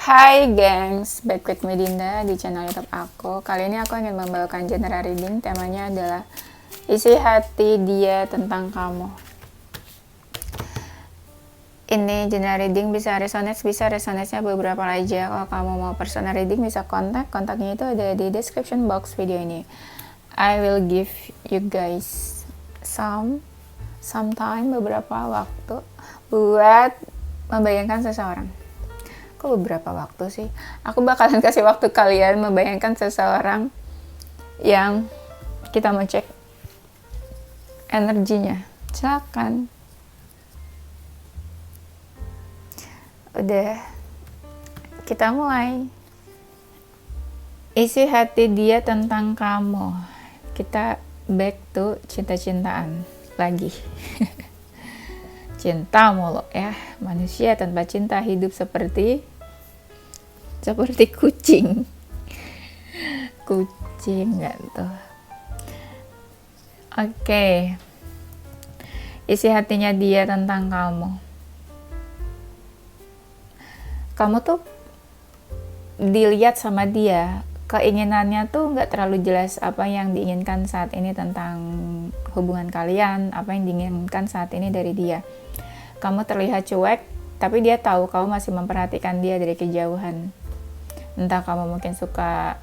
Hai Genks, back with me Dinda di channel YouTube aku. Kali ini aku ingin membawakan genre reading, temanya adalah Isi Hati Dia Tentang Kamu. Ini genre reading bisa resonate-nya beberapa aja. Kalau kamu mau personal reading bisa kontaknya itu ada di description box video ini. I will give you guys some time, beberapa waktu buat membayangkan seseorang. Kok beberapa waktu sih? Aku bakalan kasih waktu kalian membayangkan seseorang yang kita mau cek energinya. Silakan. Udah, kita mulai. Isi hati dia tentang kamu. Kita back to cinta-cintaan lagi. Cinta mulu ya, manusia tanpa cinta hidup seperti kucing nggak tuh. Oke. Isi hatinya dia tentang kamu tuh dilihat sama dia, keinginannya tuh nggak terlalu jelas apa yang diinginkan saat ini tentang hubungan kalian, apa yang diinginkan saat ini dari dia. Kamu terlihat cuek, tapi dia tahu kamu masih memperhatikan dia dari kejauhan. Entah kamu mungkin suka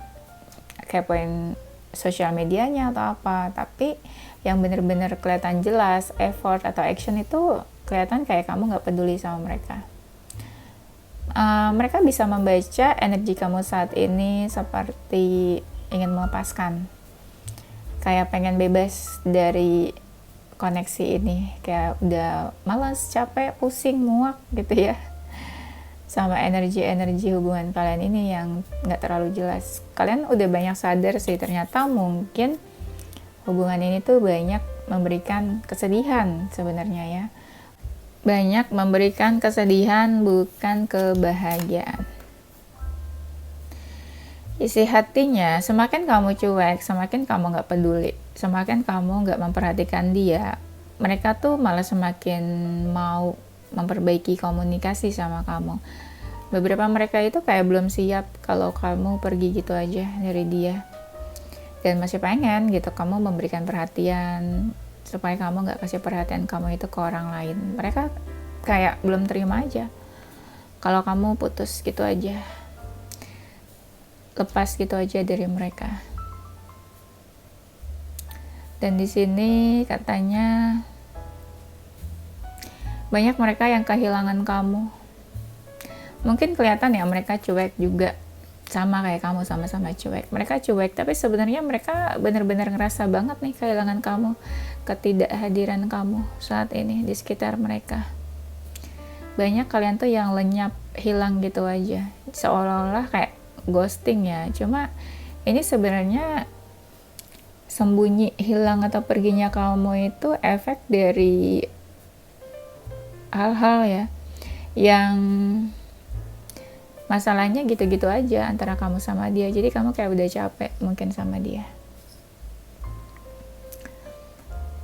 kepoin sosial medianya atau apa, tapi yang benar-benar kelihatan jelas, effort atau action itu kelihatan kayak kamu nggak peduli sama mereka. Mereka bisa membaca energi kamu saat ini seperti ingin melepaskan. Kayak pengen bebas dari koneksi ini, kayak udah malas, capek, pusing, muak gitu ya sama energi hubungan kalian ini yang nggak terlalu jelas. Kalian udah banyak sadar sih, ternyata mungkin hubungan ini tuh banyak memberikan kesedihan sebenarnya ya, banyak memberikan kesedihan bukan kebahagiaan. Isi hatinya, semakin kamu cuek, semakin kamu nggak peduli, semakin kamu nggak memperhatikan dia, mereka tuh malah semakin mau memperbaiki komunikasi sama kamu. Beberapa mereka itu kayak belum siap kalau kamu pergi gitu aja dari dia, dan masih pengen gitu kamu memberikan perhatian, supaya kamu nggak kasih perhatian kamu itu ke orang lain. Mereka kayak belum terima aja kalau kamu putus gitu aja, lepas gitu aja dari mereka. Dan di sini katanya banyak mereka yang kehilangan kamu. Mungkin kelihatan ya mereka cuek juga, sama kayak kamu, sama-sama cuek. Mereka cuek, tapi sebenarnya mereka benar-benar ngerasa banget nih kehilangan kamu, ketidakhadiran kamu saat ini di sekitar mereka. Banyak kalian tuh yang lenyap, hilang gitu aja, seolah-olah kayak ghosting ya. Cuma ini sebenarnya sembunyi, hilang atau perginya kamu itu efek dari hal-hal ya yang masalahnya gitu-gitu aja antara kamu sama dia. Jadi kamu kayak udah capek mungkin sama dia.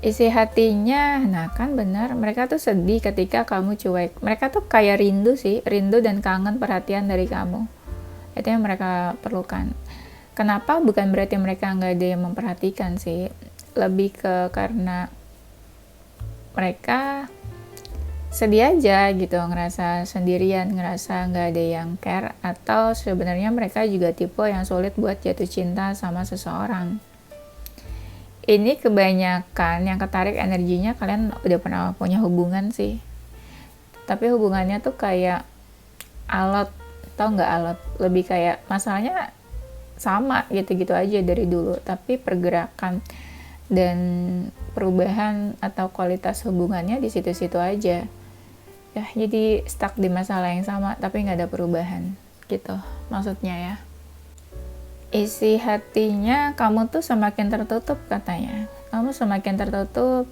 Isi hatinya, nah kan benar, mereka tuh sedih ketika kamu cuek. Mereka tuh kayak rindu sih, rindu dan kangen perhatian dari kamu. Itu yang mereka perlukan. Kenapa? Bukan berarti mereka nggak ada yang memperhatikan sih, lebih ke karena mereka sedih aja gitu, ngerasa sendirian, ngerasa nggak ada yang care, atau sebenarnya mereka juga tipe yang sulit buat jatuh cinta sama seseorang. Ini kebanyakan yang ketarik energinya kalian udah pernah punya hubungan sih, tapi hubungannya tuh kayak alot, tau nggak alot? Lebih kayak masalahnya sama gitu-gitu aja dari dulu, tapi pergerakan dan perubahan atau kualitas hubungannya di situ-situ aja ya. Jadi stuck di masalah yang sama tapi nggak ada perubahan gitu maksudnya ya. Isi hatinya, kamu tuh semakin tertutup katanya. Kamu semakin tertutup,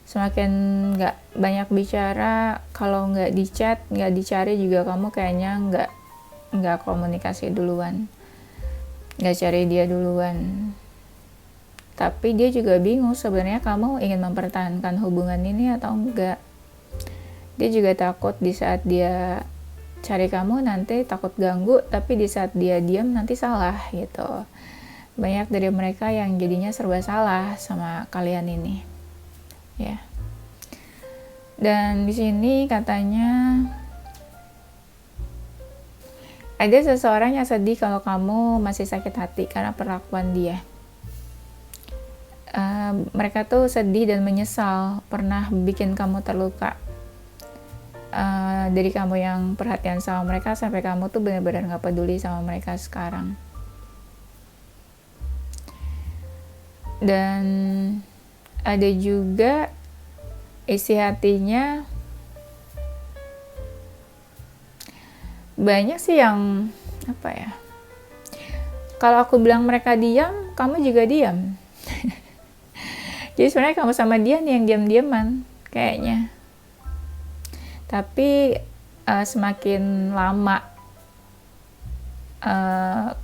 semakin nggak banyak bicara. Kalau nggak di chat, nggak dicari juga, kamu kayaknya nggak komunikasi duluan, nggak cari dia duluan. Tapi dia juga bingung sebenarnya kamu ingin mempertahankan hubungan ini atau enggak. Dia juga takut di saat dia cari kamu nanti takut ganggu, tapi di saat dia diam nanti salah gitu. Banyak dari mereka yang jadinya serba salah sama kalian ini, ya. Dan di sini katanya ada seseorang yang sedih kalau kamu masih sakit hati karena perlakuan dia. Mereka tuh sedih dan menyesal pernah bikin kamu terluka. Dari kamu yang perhatian sama mereka sampai kamu tuh benar-benar gak peduli sama mereka sekarang. Dan ada juga isi hatinya, banyak sih yang apa ya, kalau aku bilang mereka diam, kamu juga diam. Jadi sebenarnya kamu sama dia nih yang diam-diaman kayaknya. Tapi semakin lama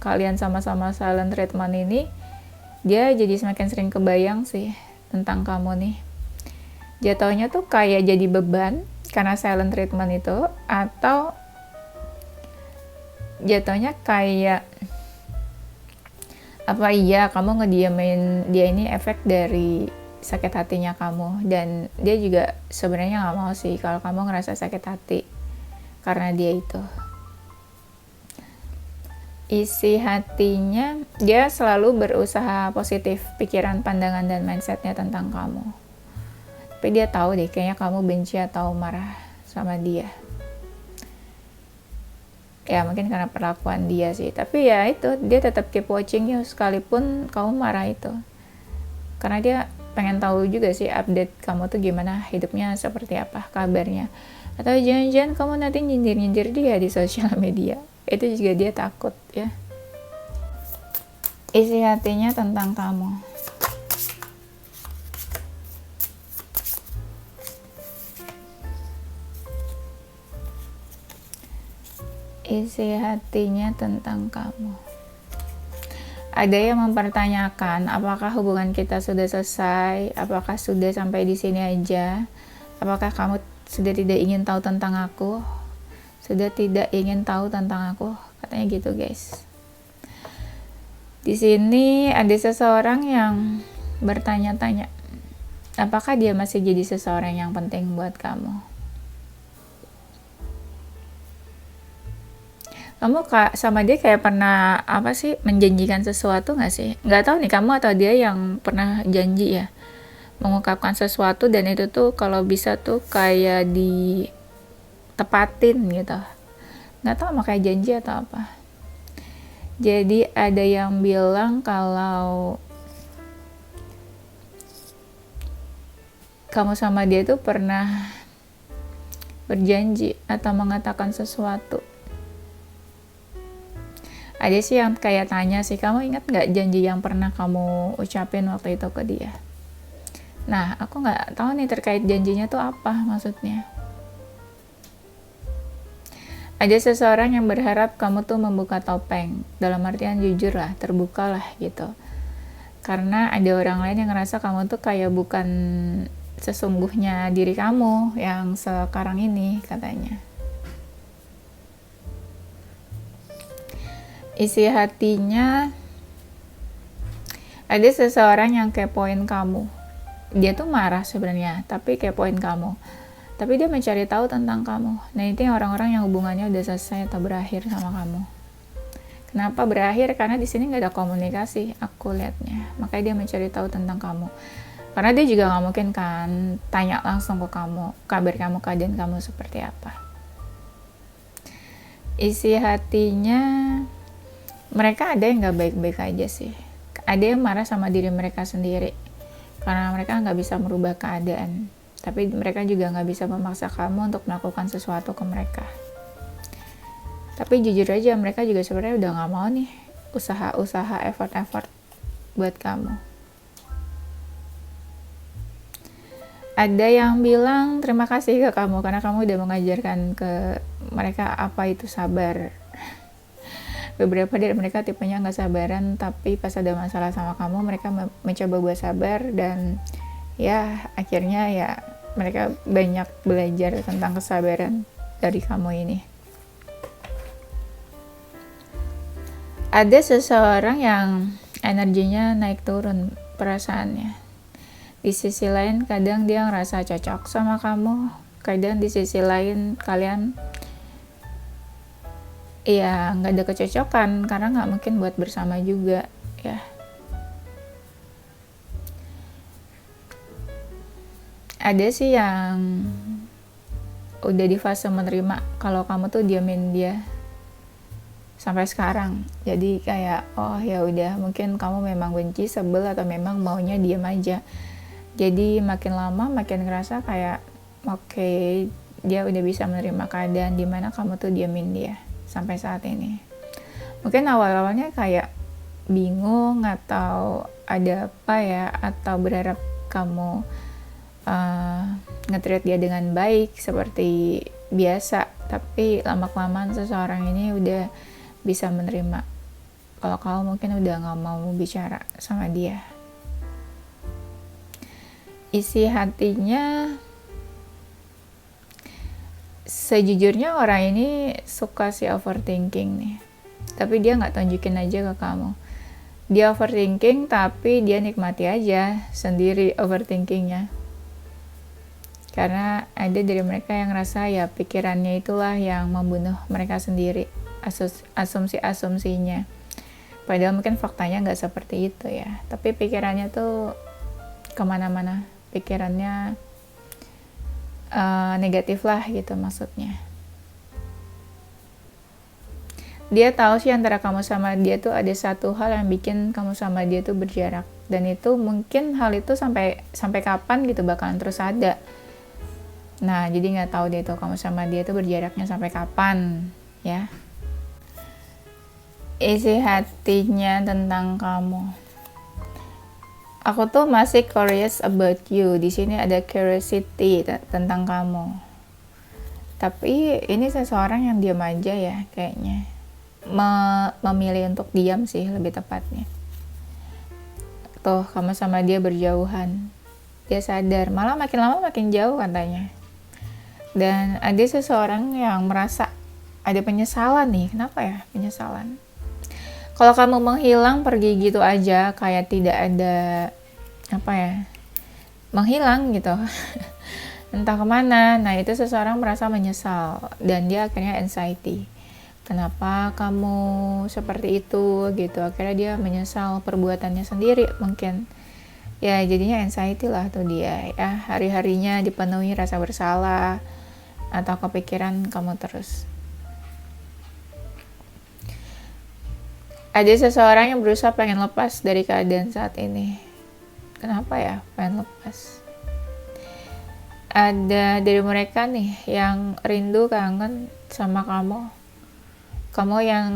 kalian sama-sama silent treatment ini, dia jadi semakin sering kebayang sih tentang kamu nih. Jatuhnya tuh kayak jadi beban karena silent treatment itu, atau jatuhnya kayak apa iya kamu ngediamin dia ini efek dari sakit hatinya kamu, dan dia juga sebenarnya nggak mau sih kalau kamu ngerasa sakit hati karena dia itu. Isi hatinya, dia selalu berusaha positif pikiran, pandangan, dan mindsetnya tentang kamu. Tapi dia tahu deh kayaknya kamu benci atau marah sama dia. Ya mungkin karena perlakuan dia sih. Tapi ya itu, dia tetap keep watching you sekalipun kamu marah itu. Karena dia pengen tahu juga sih update kamu tuh gimana, hidupnya seperti apa, kabarnya. Atau jangan-jangan kamu nanti nyindir-nyindir dia di sosial media. Itu juga dia takut ya. Isi hatinya tentang kamu. Isi hatinya tentang kamu. Ada yang mempertanyakan apakah hubungan kita sudah selesai, apakah sudah sampai di sini aja, apakah kamu sudah tidak ingin tahu tentang aku, sudah tidak ingin tahu tentang aku, katanya gitu guys. Di sini ada seseorang yang bertanya-tanya, apakah dia masih jadi seseorang yang penting buat kamu? Kamu sama dia kayak pernah apa sih, menjanjikan sesuatu nggak sih? Nggak tahu nih kamu atau dia yang pernah janji ya, mengungkapkan sesuatu, dan itu tuh kalau bisa tuh kayak ditepatin gitu. Nggak tahu makanya janji atau apa. Jadi ada yang bilang kalau kamu sama dia tuh pernah berjanji atau mengatakan sesuatu. Ada sih yang kayak tanya sih, kamu ingat nggak janji yang pernah kamu ucapin waktu itu ke dia? Nah, aku nggak tahu nih terkait janjinya tuh apa maksudnya. Ada seseorang yang berharap kamu tuh membuka topeng, dalam artian jujur lah, terbuka lah gitu. Karena ada orang lain yang ngerasa kamu tuh kayak bukan sesungguhnya diri kamu yang sekarang ini, katanya. Isi hatinya, ada seseorang yang kepoin kamu. Dia tuh marah sebenarnya, tapi kepoin kamu. Tapi dia mencari tahu tentang kamu. Nah, itu yang orang-orang yang hubungannya udah selesai atau berakhir sama kamu. Kenapa berakhir? Karena di sini nggak ada komunikasi, aku lihatnya. Makanya dia mencari tahu tentang kamu. Karena dia juga nggak mungkin kan tanya langsung ke kamu, kabar kamu, keadaan kamu seperti apa. Isi hatinya, mereka ada yang gak baik-baik aja sih. Ada yang marah sama diri mereka sendiri karena mereka gak bisa merubah keadaan. Tapi mereka juga gak bisa memaksa kamu untuk melakukan sesuatu ke mereka. Tapi jujur aja, mereka juga sebenarnya udah gak mau nih usaha-usaha, effort-effort buat kamu. Ada yang bilang terima kasih ke kamu karena kamu udah mengajarkan ke mereka apa itu sabar. Beberapa dari mereka tipenya nggak sabaran, tapi pas ada masalah sama kamu mereka mencoba buat sabar, dan ya akhirnya ya mereka banyak belajar tentang kesabaran dari kamu ini. Ada seseorang yang energinya naik turun perasaannya. Di sisi lain kadang dia ngerasa cocok sama kamu, kadang di sisi lain kalian ya nggak ada kecocokan karena nggak mungkin buat bersama juga ya. Ada sih yang udah di fase menerima kalau kamu tuh diamin dia sampai sekarang. Jadi kayak oh ya udah, mungkin kamu memang benci, sebel, atau memang maunya diam aja. Jadi makin lama makin ngerasa kayak oke, dia udah bisa menerima keadaan dimana kamu tuh diamin dia sampai saat ini. Mungkin awal-awalnya kayak bingung atau ada apa ya, atau berharap kamu nge-treat dia dengan baik seperti biasa, tapi lama-kelamaan seseorang ini udah bisa menerima kalau kamu mungkin udah gak mau bicara sama dia. Isi hatinya, sejujurnya orang ini suka si overthinking nih, tapi dia gak tunjukin aja ke kamu. Dia overthinking tapi dia nikmati aja sendiri overthinkingnya, karena ada dari mereka yang ngerasa ya pikirannya itulah yang membunuh mereka sendiri, asumsi-asumsinya. Padahal mungkin faktanya nggak seperti itu ya, tapi pikirannya tuh kemana-mana, pikirannya negatif lah gitu maksudnya. Dia tahu sih antara kamu sama dia tuh ada satu hal yang bikin kamu sama dia tuh berjarak, dan itu mungkin hal itu sampai kapan gitu bakalan terus ada. Nah, jadi nggak tahu deh tuh kamu sama dia tuh berjaraknya sampai kapan, ya. Isi hatinya tentang kamu. Aku tuh masih curious about you. Di sini ada curiosity tentang kamu. Tapi ini seseorang yang diam aja ya, kayaknya. Memilih untuk diam sih lebih tepatnya. Tuh, kamu sama dia berjauhan. Dia sadar, malah makin lama makin jauh katanya. Dan ada seseorang yang merasa ada penyesalan nih. Kenapa ya penyesalan? Kalau kamu menghilang pergi gitu aja, kayak tidak ada apa ya, menghilang gitu entah kemana. Nah itu seseorang merasa menyesal dan dia akhirnya anxiety. Kenapa kamu seperti itu gitu? Akhirnya dia menyesal perbuatannya sendiri mungkin. Ya jadinya anxiety lah tuh dia ya, hari-harinya dipenuhi rasa bersalah atau kepikiran kamu terus. Ada seseorang yang berusaha pengen lepas dari keadaan saat ini. Kenapa ya pengen lepas? Ada dari mereka nih yang rindu, kangen sama kamu. Kamu yang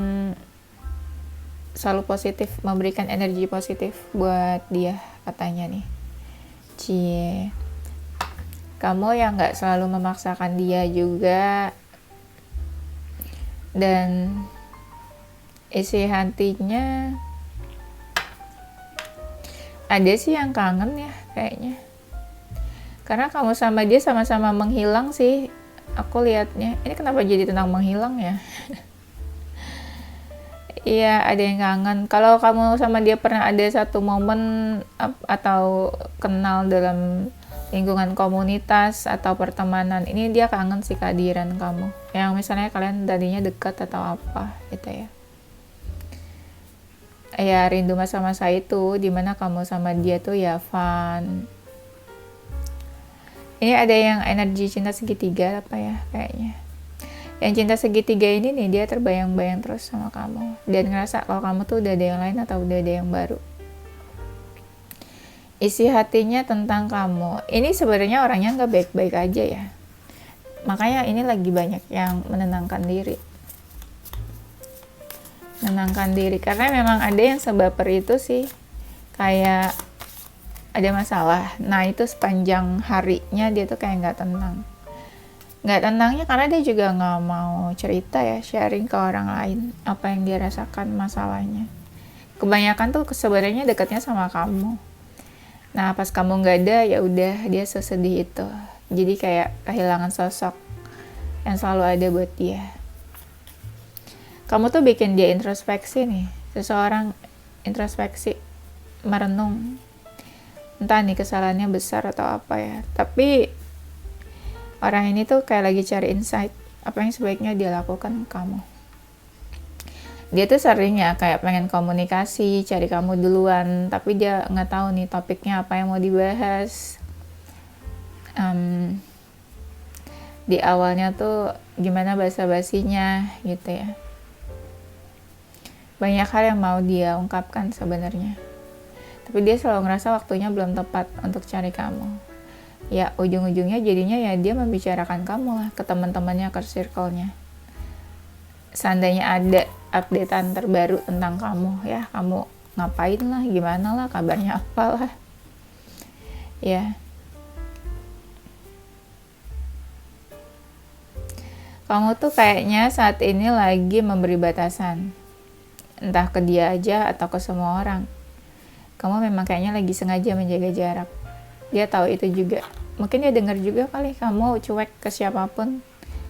selalu positif, memberikan energi positif buat dia katanya nih. Cie. Kamu yang gak selalu memaksakan dia juga. Dan isi hatinya ada sih yang kangen ya kayaknya. Karena kamu sama dia sama-sama menghilang sih. Aku lihatnya. Ini kenapa jadi tentang menghilang ya? Iya, ada yang kangen. Kalau kamu sama dia pernah ada satu momen atau kenal dalam lingkungan komunitas atau pertemanan, ini dia kangen sih kehadiran kamu. Yang misalnya kalian tadinya dekat atau apa gitu ya. Ya rindu masa-masa itu dimana kamu sama dia tuh ya fun. Ini ada yang energi cinta segitiga apa ya kayaknya. Yang cinta segitiga ini nih dia terbayang-bayang terus sama kamu dan ngerasa kalau kamu tuh udah ada yang lain atau udah ada yang baru. Isi hatinya tentang kamu. Ini sebenarnya orangnya nggak baik-baik aja ya. Makanya ini lagi banyak yang menenangkan diri. Menenangkan diri karena memang ada yang sebaper itu sih. Kayak ada masalah. Nah itu sepanjang harinya dia tuh kayak nggak tenang. Nggak tenangnya karena dia juga nggak mau cerita ya, sharing ke orang lain apa yang dia rasakan masalahnya. Kebanyakan tuh sebenarnya dekatnya sama kamu. Nah pas kamu nggak ada ya udah dia sesedih itu. Jadi kayak kehilangan sosok yang selalu ada buat dia. Kamu tuh bikin dia introspeksi nih seseorang introspeksi, merenung, entah nih kesalahannya besar atau apa ya, tapi orang ini tuh kayak lagi cari insight apa yang sebaiknya dia lakukan ke kamu. Dia tuh sering ya kayak pengen komunikasi, cari kamu duluan, tapi dia nggak tahu nih topiknya apa yang mau dibahas. Di awalnya tuh gimana basa-basinya gitu ya. Banyak hal yang mau dia ungkapkan sebenarnya, tapi dia selalu ngerasa waktunya belum tepat untuk cari kamu. Ya ujung-ujungnya jadinya ya dia membicarakan kamu lah ke teman-temannya, ke circle-nya. Seandainya ada updatean terbaru tentang kamu, ya kamu ngapain lah, gimana lah, kabarnya apalah ya. Kamu tuh kayaknya saat ini lagi memberi batasan, entah ke dia aja atau ke semua orang. Kamu memang kayaknya lagi sengaja menjaga jarak. Dia tahu itu juga. Mungkin dia dengar juga kali kamu cuek ke siapapun,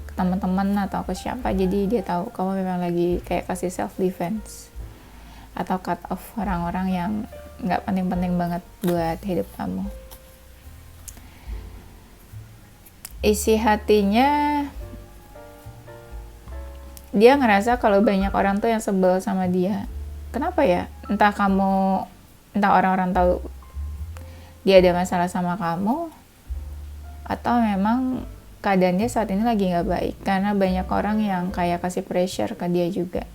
ke teman-teman atau ke siapa. Jadi dia tahu kamu memang lagi kayak kasih self defense atau cut off orang-orang yang nggak penting-penting banget buat hidup kamu. Isi hatinya, dia ngerasa kalau banyak orang tuh yang sebel sama dia. Kenapa ya? Entah orang-orang tahu dia ada masalah sama kamu, atau memang keadaan dia saat ini lagi nggak baik karena banyak orang yang kayak kasih pressure ke dia juga.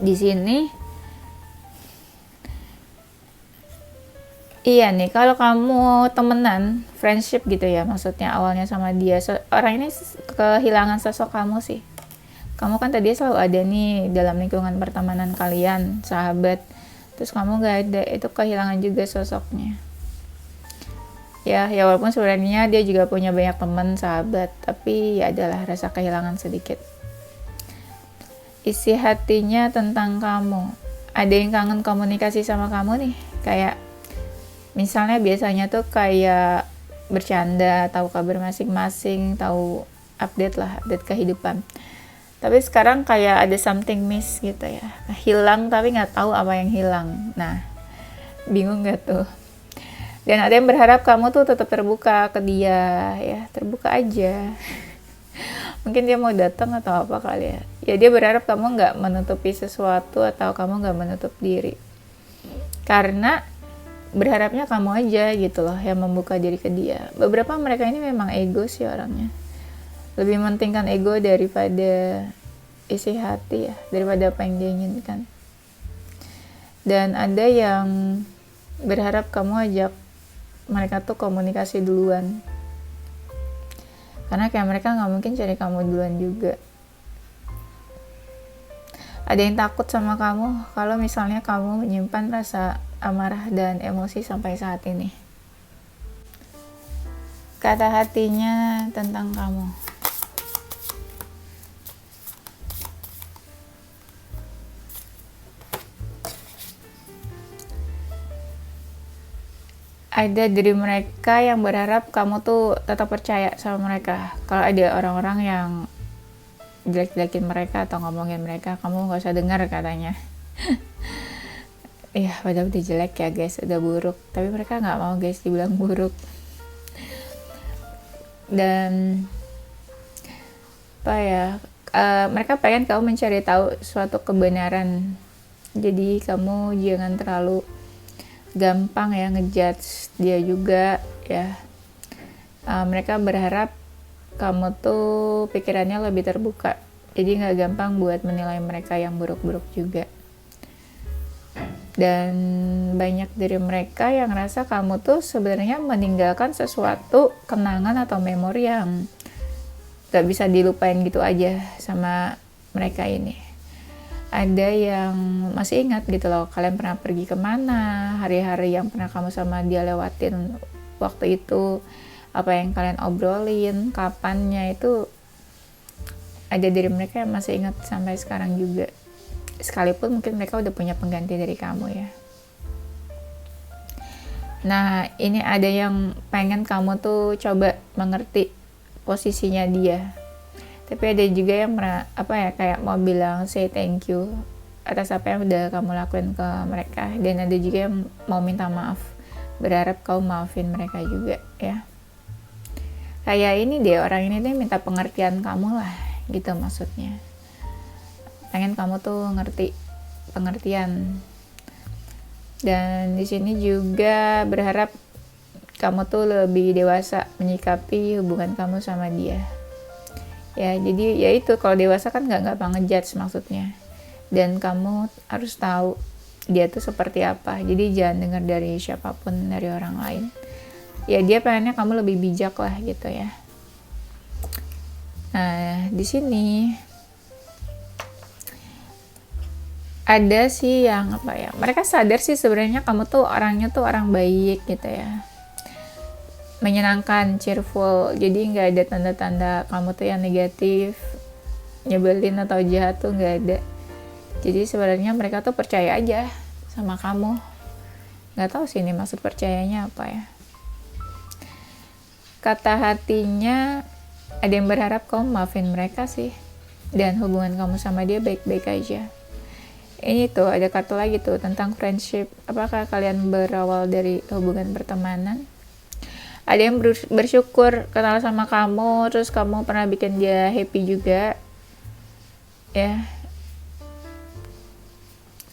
Di sini, iya nih, kalau kamu temenan, friendship gitu ya, maksudnya awalnya sama dia, orang ini kehilangan sosok kamu sih. Kamu kan tadi selalu ada nih dalam lingkungan pertemanan kalian, sahabat, terus kamu gak ada, itu kehilangan juga sosoknya. Ya walaupun sebenarnya dia juga punya banyak teman, sahabat, tapi ya adalah rasa kehilangan sedikit. Isi hatinya tentang kamu. Ada yang kangen komunikasi sama kamu nih, kayak misalnya biasanya tuh kayak bercanda, tahu kabar masing-masing, tahu update kehidupan. Tapi sekarang kayak ada something miss gitu ya, hilang tapi nggak tahu apa yang hilang. Nah, bingung nggak tuh? Dan ada yang berharap kamu tuh tetap terbuka ke dia, ya terbuka aja. Mungkin dia mau datang atau apa kali ya. Ya dia berharap kamu nggak menutupi sesuatu atau kamu nggak menutup diri. Karena berharapnya kamu aja gitu loh yang membuka diri ke dia. Beberapa mereka ini memang ego sih orangnya. Lebih mementingkan ego daripada isi hati ya, daripada apa yang dia inginkan. Dan ada yang berharap kamu ajak mereka tuh komunikasi duluan. Karena kayak mereka gak mungkin cari kamu duluan juga. Ada yang takut sama kamu kalau misalnya kamu menyimpan rasa amarah dan emosi sampai saat ini. Kata hatinya tentang kamu. Ada dari mereka yang berharap kamu tuh tetap percaya sama mereka. Kalau ada orang-orang yang jelek-jelekin mereka atau ngomongin mereka, kamu gak usah dengar katanya. Iya, padahal udah jelek ya guys, udah buruk. Tapi mereka gak mau guys dibilang buruk. Dan apa ya, mereka pengen kamu mencari tahu suatu kebenaran. Jadi kamu jangan terlalu gampang ya ngejudge dia juga ya. Mereka berharap kamu tuh pikirannya lebih terbuka, jadi nggak gampang buat menilai mereka yang buruk-buruk juga. Dan banyak dari mereka yang ngerasa kamu tuh sebenarnya meninggalkan sesuatu kenangan atau memori yang gak bisa dilupain gitu aja sama mereka ini. Ada yang masih ingat gitu loh, kalian pernah pergi kemana, hari-hari yang pernah kamu sama dia lewatin waktu itu, apa yang kalian obrolin, kapannya, itu ada dari mereka yang masih ingat sampai sekarang juga. Sekalipun mungkin mereka udah punya pengganti dari kamu ya. Nah, ini ada yang pengen kamu tuh coba mengerti posisinya dia. Tapi ada juga yang kayak mau bilang say thank you atas apa yang udah kamu lakuin ke mereka, dan ada juga yang mau minta maaf, berharap kau maafin mereka juga ya. Kayak ini deh, orang ini tuh minta pengertian kamu lah gitu maksudnya. Pengen kamu tuh ngerti, pengertian. Dan di sini juga berharap kamu tuh lebih dewasa menyikapi hubungan kamu sama dia. Ya, jadi ya itu, kalau dewasa kan nggak gampang ngejudge maksudnya. Dan kamu harus tahu dia tuh seperti apa. Jadi jangan dengar dari siapapun, dari orang lain. Ya dia pengennya kamu lebih bijak lah gitu ya. Nah, di sini ada sih yang mereka sadar sih sebenarnya kamu tuh orangnya tuh orang baik gitu ya. Menyenangkan, cheerful, jadi nggak ada tanda-tanda kamu tuh yang negatif, nyebelin atau jahat tuh nggak ada. Jadi sebenarnya mereka tuh percaya aja sama kamu. Nggak tahu sih ini maksud percayanya apa ya. Kata hatinya, ada yang berharap kamu maafin mereka sih, dan hubungan kamu sama dia baik-baik aja. Ini tuh ada kartu lagi tuh tentang friendship. Apakah kalian berawal dari hubungan pertemanan? Ada yang bersyukur kenal sama kamu, terus kamu pernah bikin dia happy juga ya.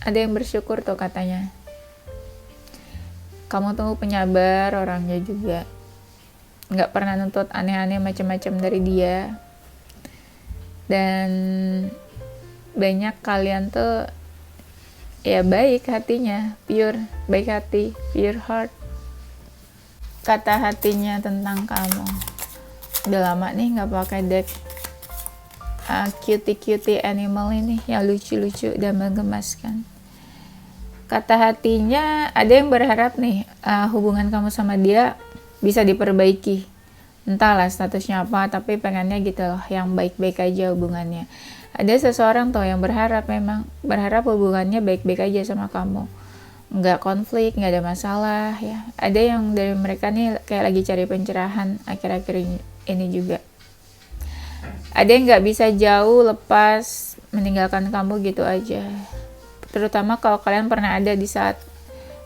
Ada yang bersyukur tuh katanya. Kamu tuh penyabar orangnya juga, nggak pernah nuntut aneh-aneh macam-macam dari dia. Dan banyak kalian tuh ya baik hatinya, pure, baik hati, pure heart. Kata hatinya tentang kamu. Udah lama nih nggak pakai deck cutie animal ini yang lucu-lucu dan menggemaskan. Kata hatinya, ada yang berharap nih hubungan kamu sama dia bisa diperbaiki. Entahlah statusnya apa, tapi pengennya gitu loh, yang baik-baik aja hubungannya. Ada seseorang tuh yang berharap hubungannya baik-baik aja sama kamu. Nggak konflik, nggak ada masalah ya. Ada yang dari mereka nih kayak lagi cari pencerahan akhir-akhir ini juga. Ada yang nggak bisa jauh lepas meninggalkan kamu gitu aja. Terutama kalau kalian pernah ada di saat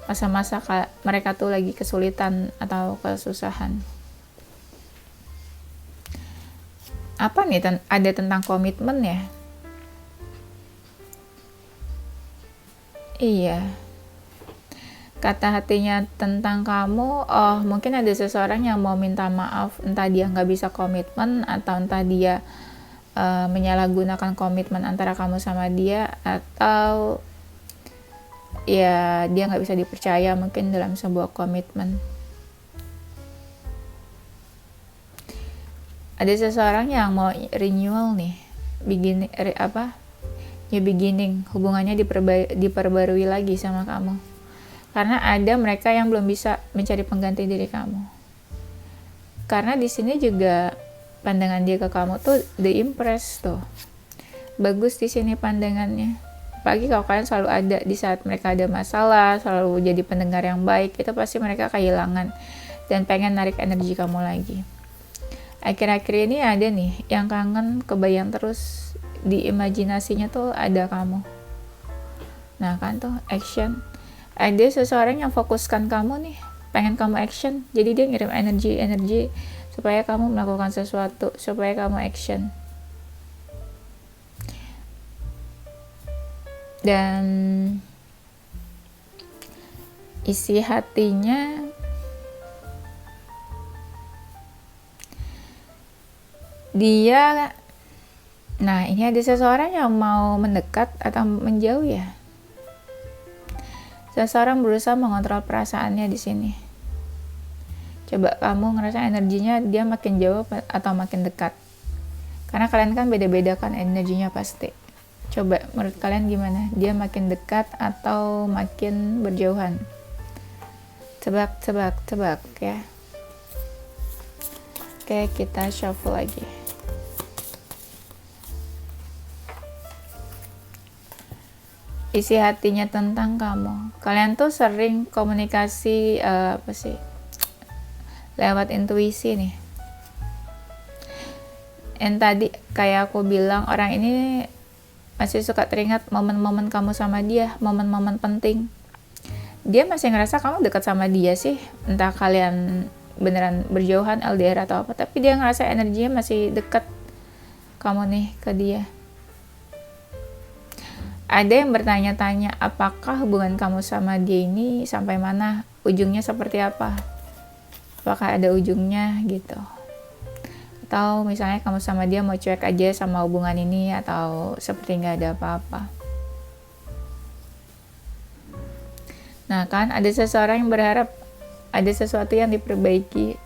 masa-masa mereka tuh lagi kesulitan atau kesusahan. Apa nih ada tentang komitmen ya? Iya. Kata hatinya tentang kamu, mungkin ada seseorang yang mau minta maaf, entah dia nggak bisa komitmen, atau entah dia menyalahgunakan komitmen antara kamu sama dia, atau ya dia nggak bisa dipercaya mungkin dalam sebuah komitmen. Ada seseorang yang mau renewal nih, new beginning, hubungannya diperbarui lagi sama kamu. Karena ada mereka yang belum bisa mencari pengganti diri kamu. Karena di sini juga pandangan dia ke kamu tuh the impress tuh. Bagus di sini pandangannya. Apalagi kalau kalian selalu ada di saat mereka ada masalah, selalu jadi pendengar yang baik, itu pasti mereka kehilangan dan pengen narik energi kamu lagi. Akhir-akhir ini ada nih yang kangen, kebayang terus di imajinasinya tuh ada kamu. Nah kan tuh action. Ada seseorang yang fokuskan kamu nih, pengen kamu action, jadi dia ngirim energi supaya kamu melakukan sesuatu, supaya kamu action. Dan isi hatinya, dia, nah ini ada seseorang yang mau mendekat atau menjauh ya. Seseorang berusaha mengontrol perasaannya di sini. Coba kamu ngerasa energinya dia makin jauh atau makin dekat. Karena kalian kan beda-beda kan energinya pasti. Coba menurut kalian gimana? Dia makin dekat atau makin berjauhan? Tebak ya. Oke, kita shuffle lagi. Isi hatinya tentang kamu. Kalian tuh sering komunikasi lewat intuisi nih. yang tadi kayak aku bilang, orang ini masih suka teringat momen-momen kamu sama dia, momen-momen penting. Dia masih ngerasa kamu dekat sama dia sih, entah kalian beneran berjauhan LDR atau apa, tapi dia ngerasa energinya masih dekat kamu nih ke dia. Ada yang bertanya-tanya, apakah hubungan kamu sama dia ini sampai mana, ujungnya seperti apa, apakah ada ujungnya gitu, atau misalnya kamu sama dia mau cuek aja sama hubungan ini, atau seperti nggak ada apa-apa. Nah kan, ada seseorang yang berharap ada sesuatu yang diperbaiki,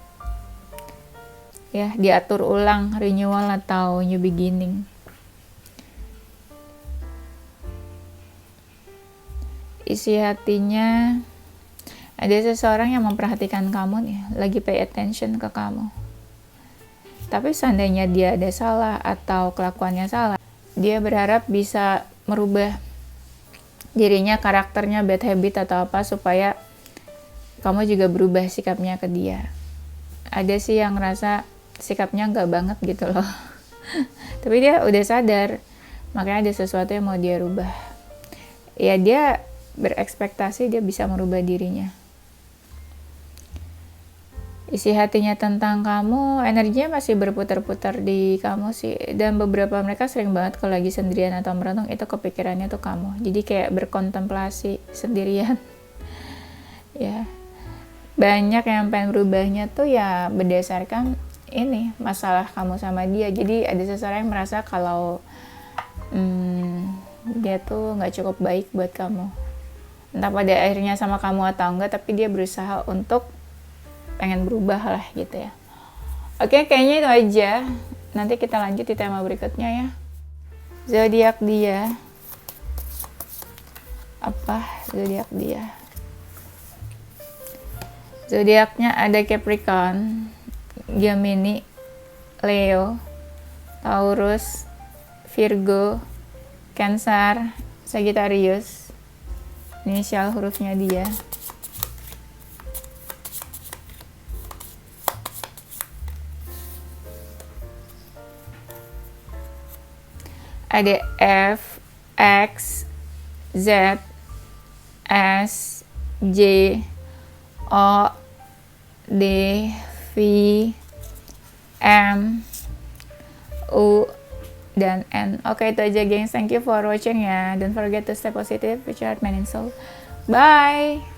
ya, diatur ulang, renewal atau new beginning. Isi hatinya, ada seseorang yang memperhatikan kamu nih, lagi pay attention ke kamu. Tapi seandainya dia ada salah atau kelakuannya salah, dia berharap bisa merubah dirinya, karakternya, bad habit atau apa, supaya kamu juga berubah sikapnya ke dia. Ada sih yang ngerasa sikapnya nggak banget gitu loh. Tapi dia udah sadar, makanya ada sesuatu yang mau dia rubah. Ya dia berekspektasi dia bisa merubah dirinya. Isi hatinya tentang kamu, energinya masih berputar-putar di kamu sih. Dan beberapa mereka sering banget kalau lagi sendirian atau merenung, itu kepikirannya tuh kamu. Jadi kayak berkontemplasi sendirian. Ya, banyak yang pengen berubahnya tuh ya berdasarkan ini, masalah kamu sama dia. Jadi ada seseorang yang merasa kalau dia tuh nggak cukup baik buat kamu. Entah pada akhirnya sama kamu atau enggak, tapi dia berusaha untuk pengen berubah lah gitu ya. Oke, kayaknya itu aja. Nanti kita lanjut di tema berikutnya ya. Zodiak dia. Apa zodiak dia? Zodiaknya ada Capricorn, Gemini, Leo, Taurus, Virgo, Cancer, Sagittarius. Inisial hurufnya dia. Ada F, X, Z, S, J, O, D, V, M, U, dan N. Oke, itu aja gengs. Thank you for watching ya. Don't forget to stay positive with your heart, mind, and soul. Bye!